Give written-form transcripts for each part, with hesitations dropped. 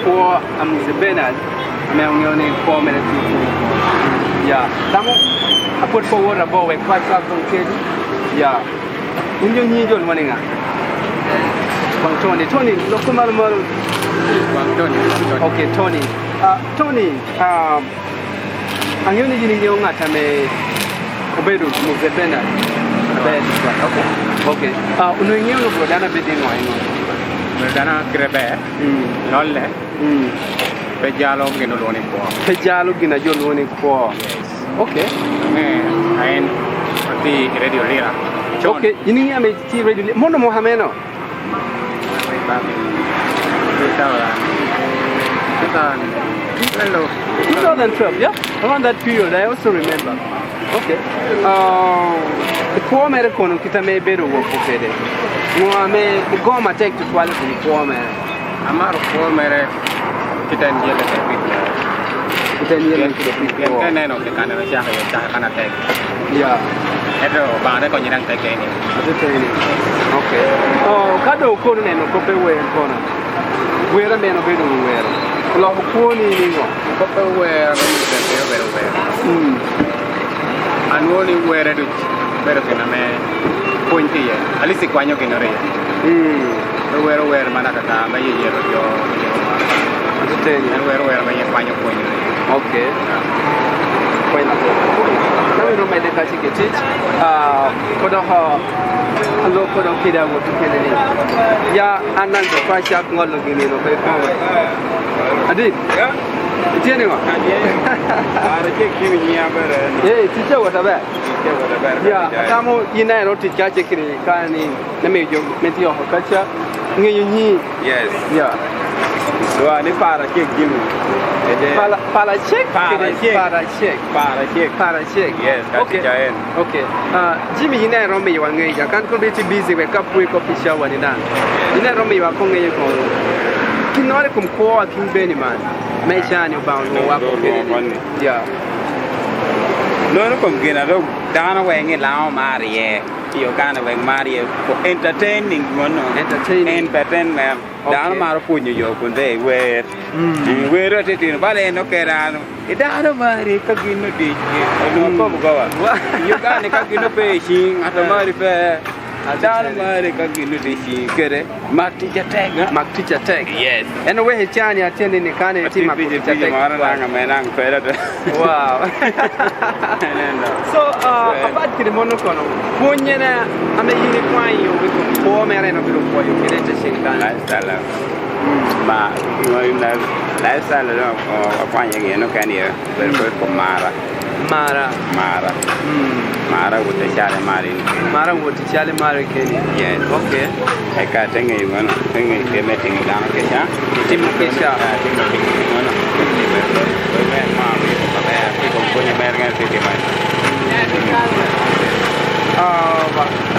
for Mzee Bernard. I'm only 4 minutes. Yeah. I put forward a ball with quite some kid. Yeah. You need your money. Tony, look at my mother. Okay, Tony. Tony, I'm only using your matame. Obedo, Mzee Bernard. Okay. Unui you look at a bit in wine. Dana Grebe, Nolle, Pejalo Ginoloni for. Pejalo Ginajoloni for. Okay. And the radio lira. Okay, you need a tea radio. Mono Mohameno. 2012, yeah? Around that period, I also remember. Okay. The poor American kita may better work for it. The goma take to quality the poor man. I'm not a poor man. Kita and yellow people. Kita yellow people. Can I know the kind of attack? Yeah. Hello, but I can't take any. Okay. Oh, Kado Conan and Copperway and Conan. Where a man of it where? Love Pony, Copperware, very well. And only where I do better than a man. Point here. At least a quano can array. Where Manaka, my year of your. And where my quano point. Okay. Now we don't make the catching a teach. Put a local kid out to Kennedy. Yeah, and then the price up not looking in a paper. I did. It's anyone. Hey, teacher, what about? Yeah, some in I wrote to catch a can the major material culture. Yes. Yeah. So I need para check him. Para check. Yes, okay. Okay. Jimmy, you know, Romy, one day, I can't be too busy with a cup of coffee shower. You know, Romy, you are coming. King not come call King Beniman. May shine you bound. Yeah. No, come again. I don't down away in Lao Marie. You can't away Mario for entertaining, entertainment. Down Marapunio, you they wear. We're at it in Valley, no Kerano. It down Marie, Kagino ditch. You can't Kagino fishing at the Mari Fair. Down Marie, Kagino ditch. Get it? Mark teacher tag. Mark teacher tag. Yes. And away Chani attending the carnival team. Wow. So, about the monocono, Punyana, I'm a unicorn you with 4 men of the boy, you can just sing lifestyle. Lifestyle of finding a no can hear, very good for Mara. Mara with the Charlie Marin. Mara with the Charlie Marin. Yes, okay. I can't think of one thing meeting down Kesha. Timokesha.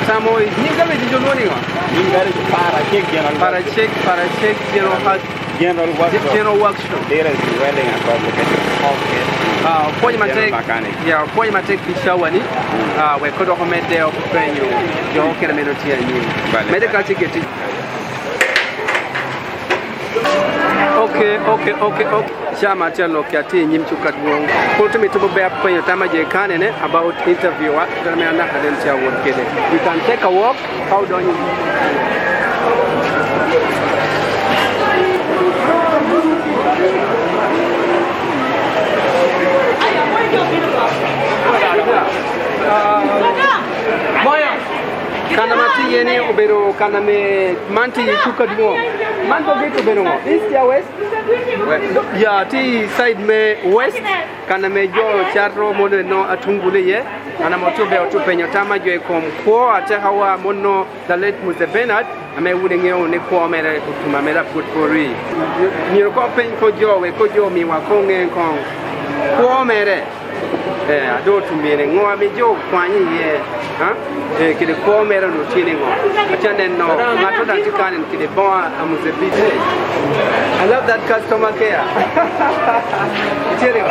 Samo is Niga with the morning. Para check general workshop. There is welding and publication. Okay. Point my take the shower. We could have made there for you. Your community and you. Medical ticket. Okay. Chama chalo kiati nyimchuka tuongo. Kote mitubo bea kwenye tama jekane about interview wa tunameana kadensi ya work kede. You can take a walk. How do you? Kana mati yene ubero kana me manti chuka duo. Manto gitu bero. East ya west? Ya ti side me west kana me jo charro mono no atungule ye. Ana motobe otupenyo tama jo ekom ko ate hawa mono the late Mzee Bernard ame wudenge one ko mere kutuma mera putpori. Ni ko pen ko jo we ko jo mi wa ko ngen kon. Ko mere ado tumire ngoa mi jo kwani ye kide ko mera no tini ngo atane no ngato da tikane kide bon Mzee B. I love that customer care. Itiri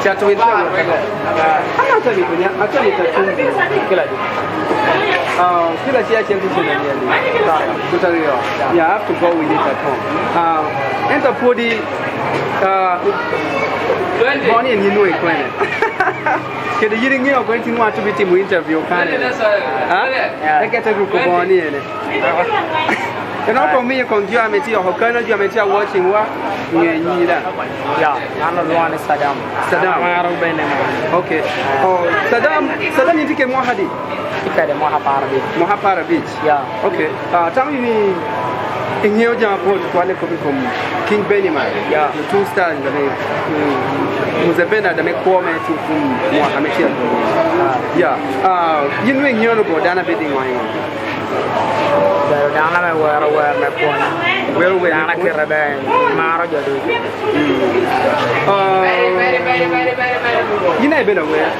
chatu wita ama tani kunya atani tatu kila Kila chia chen tu tutorial. Yeah, I have to go with it at home. Enter podi morning and you know it when. Kede yiri ngi o going to want to be team interview kan. I get a group of morning. And not for me, con geometry or Hokana geometry watching what you that. Yeah, I'm not one is Saddam. Okay. Oh, Saddam, you take Mohadi. Mohapara Beach. Yeah. Okay. Tell me in your job, what from King Beniman. Yeah. The 2 stars in the name. Mzee B that make poor man to Mohammed. Yeah. You know, you're about Dana bidding wine. Dana me where me pon. Well, Dana kirabe maro jadu. You never been aware.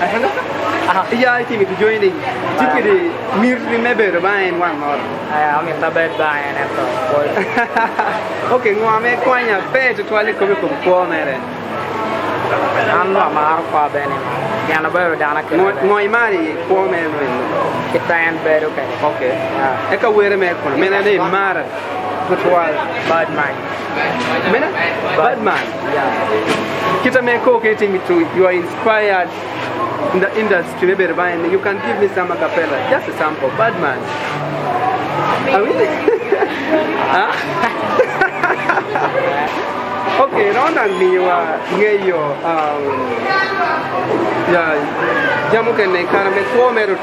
Yeah, I think if you joining, typically, remember buying one more. I'm in the bed buying it. Okay, no, I'm a coin a bed to toilet come from poor man. I'm not Marfa Beniman. Yana Bear Dana. My money, poor man. It's and bed, okay. Echo where a man, men are named Mara. Bad man. Bad man. Yeah. Kita me co-creating to you are inspired in the industry, maybe you can give me some acapella, just a sample. Bad man. Are we? Okay, round and me you are near your Jamu can make a 4 metal.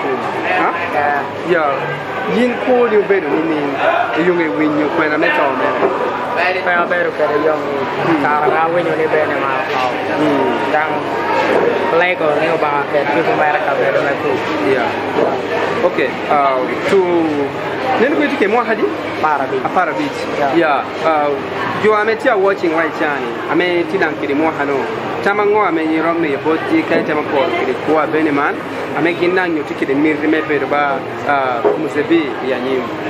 Yeah. Yin cool you better you may win you when I met all men. I better get a young car when you live in a mile. Down Lego, New Market, to America, yeah. Okay. Then we take more Hadi? Para Beach. Yeah. You are metia watching White Chani. I may Tidan Kidimohano. Tamango, I may run me about the Katamako, Kua Beniman. I make in you ticket and remember about Mzee B.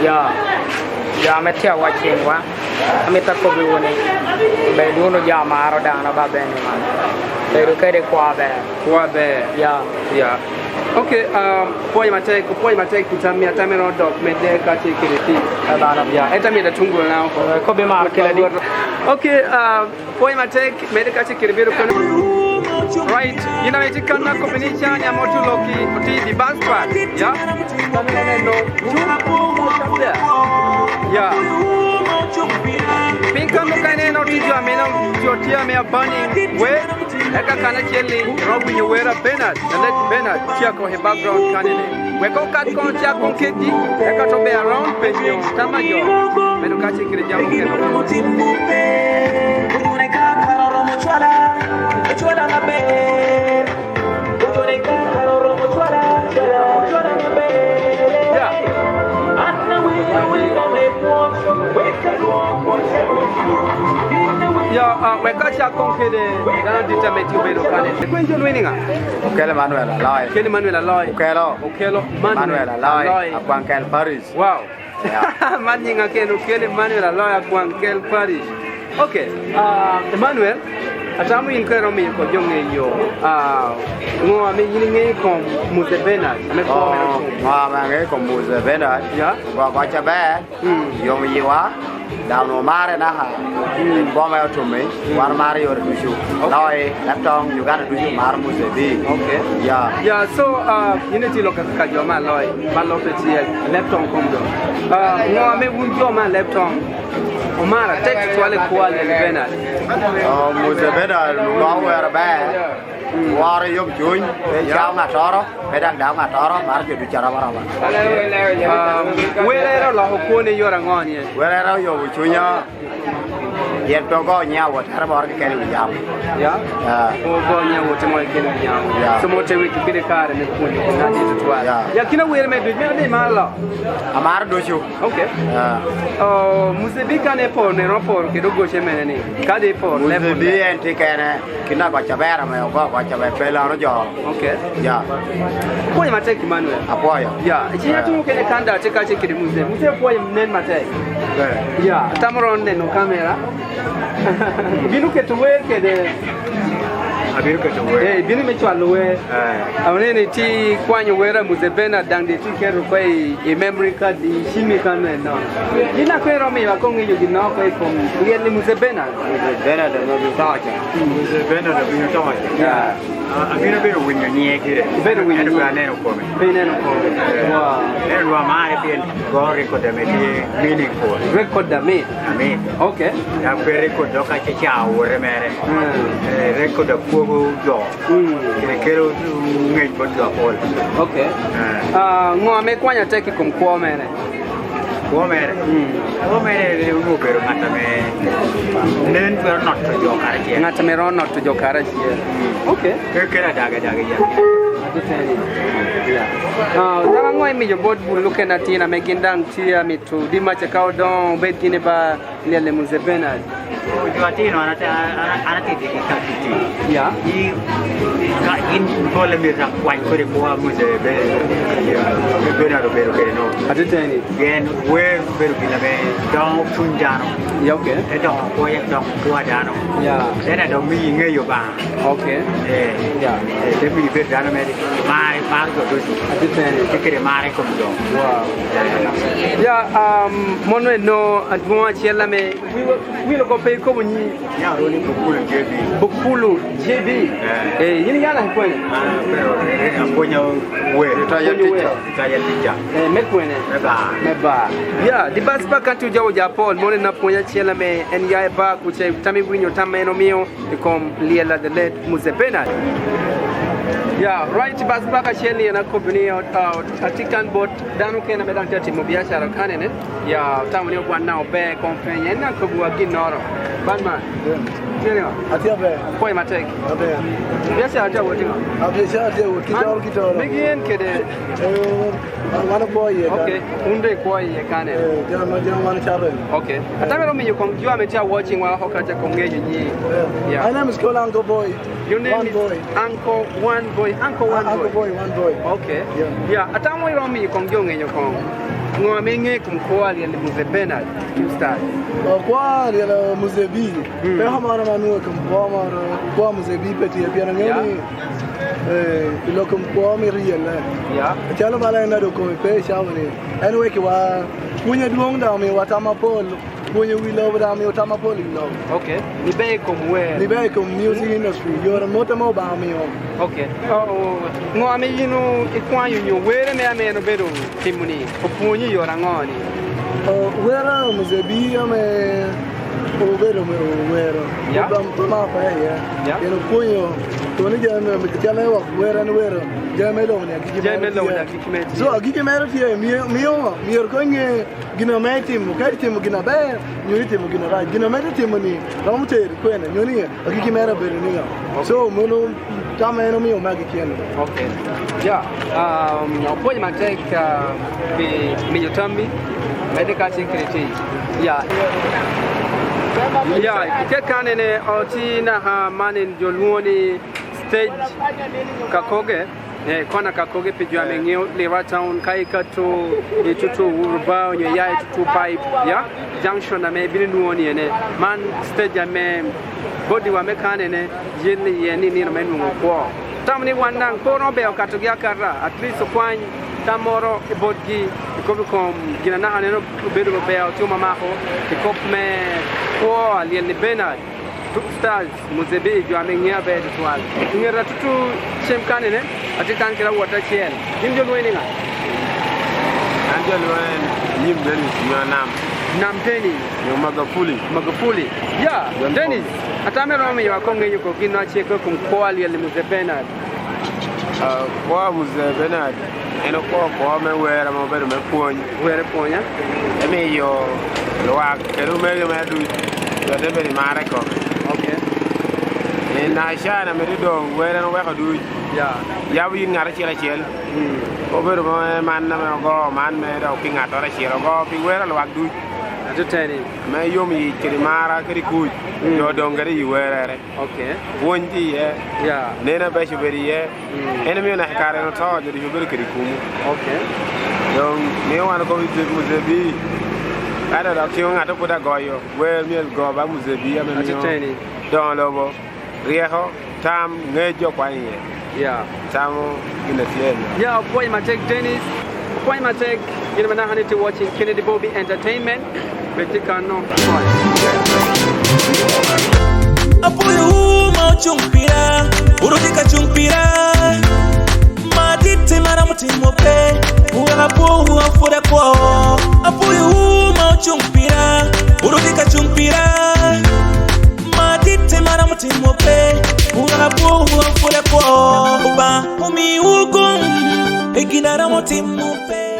Yeah, I'm watching one. I'm a Kobe winning. They do no Yamaro down about Beniman. They look at a Quabe. Yeah. Okay, point my take to tell me a time around dog, made their catching kitty. Yeah, enter me the tungle now for Kobe Mark. Okay, point my take, made the catching kitty. Right, you know, it's a kind of combination. I'm not too lucky. The bus part, yeah. Pink and look at no teacher, I mean, your tear me a burning way. Eka kana cheli, Robin you wear a Bernard, and let Bernard check on his background canine. We go cat con check on Kitty, Eka to be around Penio, Tamayo, Menukachi Kirijamu. Yeah, we got your conquered the determined to be the question winning. Okay, Manuel Aloy. Kelly Manuel Aloy. Okay, Manuel Aloy. Aquankel Paris. Wow. Manning again, Kelly Manuel Aloy, Aquankel Paris. Okay, Emmanuel. Atamu inkero mi ko jonge yo ngo ame yilinge ko Mzee B ame ko me ko Mzee B ya ko chabe yo mi wa da no mare na ha bo me to me war mare yo du shu noi laptop you got to do mar Mzee B. Okay, yeah, so unity lo ka jo ma loy ma lo pe ti laptop ko do ngo ame wunjo ma laptop Omara text wale kwa le Bernard. Mzee B no were ba. War yom chuin, chao ngà toro, pe đang đảo ngà toro, mar ju chara marama. Wele lo ko ne yora ngoni. Wele ro yo chunya. Yet to go nya what har bor ke ni jam. Ya. Ko go nya wo temo ke ni jam. So mo te wi ki de kare ne ko ni na di to wa. Ya kina wele me do me ma lo. Amar do chu. Okay. Mzee B kan e por ne ro por ke do go che me ni. Ka de por le. Mzee B en ti ke ne kina ko chabera me ko chabe pela no jo. Okay. Ya. Ko ma take Emmanuel. Apoya. Ya. Chi ya tu ke ne kanda che ka che ke Mzee. Mzee po nen ma take. Ya. Tamaron ne no camera. Vinu que tuve que de Abir ke tuwe. Eh, bini me chwa luwe. Awne ni ti kwanyo wera Mzee Bernard dang de ti kero kwai e memory card di shimi kan no. Ina kwe romi wa kongi yu gino kwai kom lieli Mzee Bernard. Mzee Bernard no bi tacha. Mzee Bernard bi tacha. Yeah. Abir be win ni kire. Better win ni. Ba neno kome. Neno kome. Wow. Erwa mare bien go record da me meaningful. Record da me. Amen. Okay. Ya pe record do ka cha wore mere. Record da pogo do. Kero ngai bo do pol. Okay. Ngo me kwanya teki kumkwa mere. Wo mere le wo pero ngata me nen pero not to jo karaje ngata me ron not to jo karaje okay kera daga ya Tama ngoi mi jo bod bulu kena tina me gendang tia mi tu di ma chakao don bet kine ba le Mzee Bernard jo atino ana ti di ka ti ya i ka in bole mi ra kwai ko ko Mzee Bernard pero que no atiteni gen we pero que la me don tunjano ya okay e don ko ya don ko dano ya dena don mi ngai yo ba okay ya de mi be dano me mai par go do atiteni kere mare ko do wow ya mono no admo chela me wi lo ko pe ko ni ya ro ni bukulu JB yini yala kwene pero aponya we ta ya ticha me kwene me ba ya di bas pa kan tu jawo ja Paul mono na ponya chela me en ya ba ku che tami winyo tameno mio kom liela de let Mzee Bernard. Yeah, right bas baka sheli na company atikan bot danu kena bedang tati mo biashara kanene ya tamu ni kwa nao be konfenya na ko bua ginoro banman Kero atia be koi matek abe biashara ata wotinga biashara ata wotinga kitoro migien kede wana boy okay unde koi ye kane jama wana charo okay atamero mi yukom jua mecha watching wa hokaja kongeje ni yeah my name is Uncle Boy. Your name is Uncle One Boy. Uncle One Boy. One Boy. Okay. Yeah. Atamo iromi kongyong enyo kong. Ngo menge kumkoali ya Mzee Bernard to start. Kwa ya Mzee B. Pe hamara manu kwa Mzee B peti ya piano ngeni. Ilo kumkoa miriela. Yeah. Chalo bala na do ko pe shawni. Anyway kwa punya duong da mi watama pol. When you love that, I'm talking about okay. Libe comme where? Libe comme music industry. You're a motamo ba me. Okay. Ngo ame yinu ikwa yunyo where me ame no bedo timuni. Opunyi yora ngoni. Where Mzee B ame overo me overo. Yeah. Ma fa ya. Yeah. Yeno punyo. Toni jame me jame wa where and where. Jame lo ne akiki. Jame lo ne akiki. So akiki mera fie mi ko nge gina meti mo kati mo gina ba nyuri te mo gina ra gina meti te mo ni ramu te ko ene nyoni akiki mera be ni so mo no tama eno mi o magi kieno okay yeah oponyi matek be miyotambi medical secretary yeah ke kanene otina ha manin joluoni stage kakoge kona kakoge pijua mengeo lewa town kai kato etutu urba onyo ya etutu pipe ya junction na me binuoni ene man stage me body wa mekanene yeni yeni ni no menu ko tamni wandang kono be okatogia kara at least kwany tamoro ibodgi ikobikom gina na aneno bedo be o tuma mako ikopme ko aliel Bernard stars Mzee B jo amengea be twal ngera tutu chemkane ne atikan kila wata chel nimjo lweni nga anjo lwen yim Dennis nam teni yo magafuli yeah Dennis atamero mi wakonge yuko kino acheko kumkoali ya Mzee Bernard kwa Mzee Bernard eno ko me wera mo bedo me puonj were ponya emi yo loa kero me du yo debe mare ko okay na shana me do wera no weka du ya wi ngara chela chel ko bedo man na me go man me do kinga to ra chela go pi wera lo wak du atuteni me yomi kiri mara kiri ku yo dongere yi werere okay wonji yeah nena be shuberi ene mi na kare no to de shuberi kiri kumu okay donc me wan ko Mzee B ada da kiyo ngata ko da goyo we mi go ba Mzee B ya me atuteni don lobo Rieho, Tam, Nejo, Quay. Yeah. Tam in the theater. Yeah, point my take Dennis. Point my take. You know, I need to watching Kennedy Bobie Entertainment. But you can know. Apoyo chumpira, urudika chumpira. Madite mara mutimo pe, uapo uafure kwa. Apoyo chumpira, urudika chumpira. Madite mara mutimo pe, uapo uafure kwa. Uba umi ugum, eginara mutimo pe.